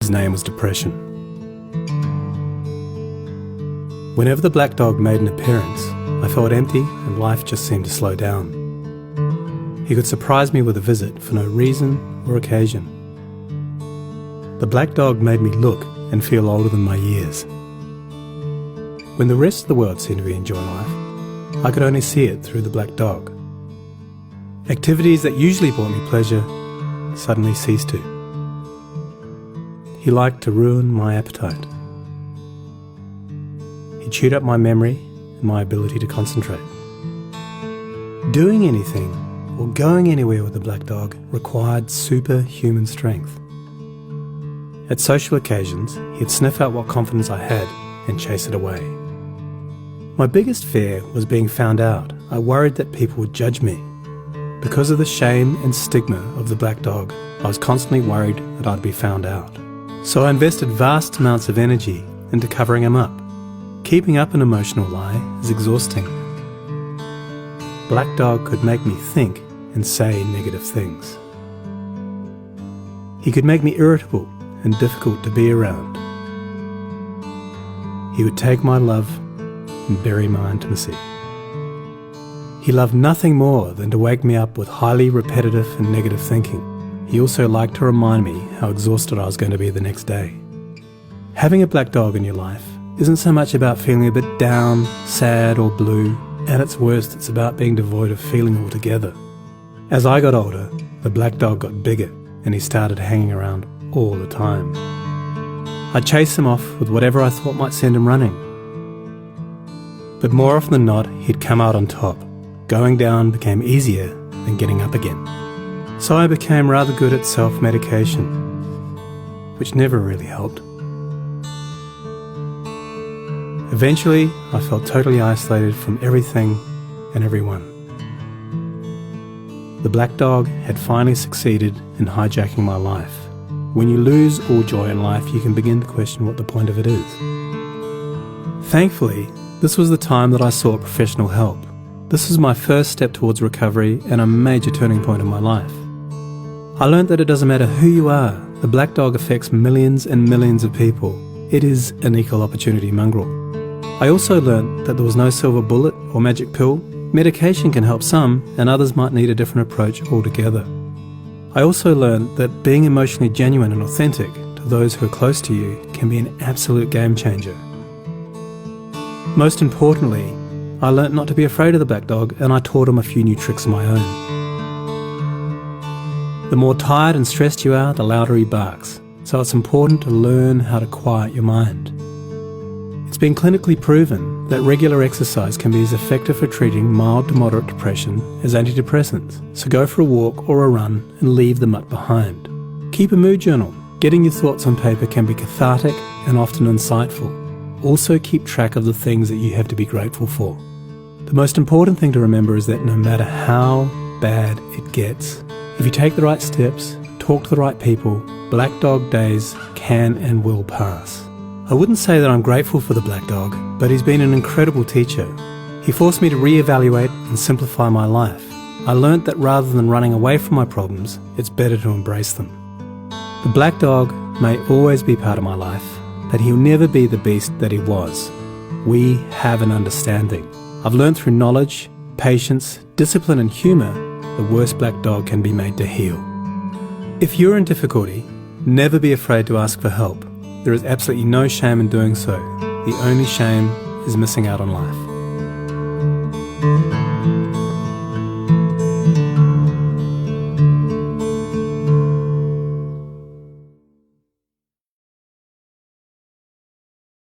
His name was Depression. Whenever the black dog made an appearance, I felt empty and life just seemed to slow down. He could surprise me with a visit for no reason or occasion. The black dog made me look and feel older than my years. When the rest of the world seemed to be enjoying life, I could only see it through the black dog. Activities that usually brought me pleasure suddenly ceased to. He liked to ruin my appetite. He chewed up my memory and my ability to concentrate. Doing anything or going anywhere with the black dog required superhuman strength. At social occasions, he'd sniff out what confidence I had and chase it away. My biggest fear was being found out. I worried that people would judge me. Because of the shame and stigma of the black dog, I was constantly worried that I'd be found out. So I invested vast amounts of energy into covering him up. Keeping up an emotional lie is exhausting. Black dog could make me think and say negative things. He could make me irritable and difficult to be around. He would take my love and bury my intimacy. He loved nothing more than to wake me up with highly repetitive and negative thinking. He also liked to remind me how exhausted I was going to be the next day. Having a black dog in your life isn't so much about feeling a bit down, sad or blue. At its worst, it's about being devoid of feeling altogether. As I got older, the black dog got bigger and he started hanging around all the time. I'd chase him off with whatever I thought might send him running. But more often than not, he'd come out on top. Going down became easier than getting up again. So I became rather good at self-medication, which never really helped. Eventually, I felt totally isolated from everything and everyone. The black dog had finally succeeded in hijacking my life. When you lose all joy in life, you can begin to question what the point of it is. Thankfully, this was the time that I sought professional help. This was my first step towards recovery and a major turning point in my life. I learned that it doesn't matter who you are, the black dog affects millions and millions of people. It is an equal opportunity mongrel. I also learned that there was no silver bullet or magic pill. Medication can help some, and others might need a different approach altogether. I also learned that being emotionally genuine and authentic to those who are close to you can be an absolute game changer. Most importantly, I learnt not to be afraid of the black dog, and I taught him a few new tricks of my own. The more tired and stressed you are, the louder he barks, so it's important to learn how to quiet your mind. It's been clinically proven that regular exercise can be as effective for treating mild to moderate depression as antidepressants, so go for a walk or a run and leave the mutt behind. Keep a mood journal. Getting your thoughts on paper can be cathartic and often insightful. Also keep track of the things that you have to be grateful for. The most important thing to remember is that no matter how bad it gets, if you take the right steps, talk to the right people, black dog days can and will pass. I wouldn't say that I'm grateful for the black dog, but he's been an incredible teacher. He forced me to reevaluate and simplify my life. I learnt that rather than running away from my problems, it's better to embrace them. The black dog may always be part of my life, but he'll never be the beast that he was. We have an understanding. I've learned through knowledge, patience, discipline and humour, the worst black dog can be made to heal. If you're in difficulty, never be afraid to ask for help. There is absolutely no shame in doing so. The only shame is missing out on life.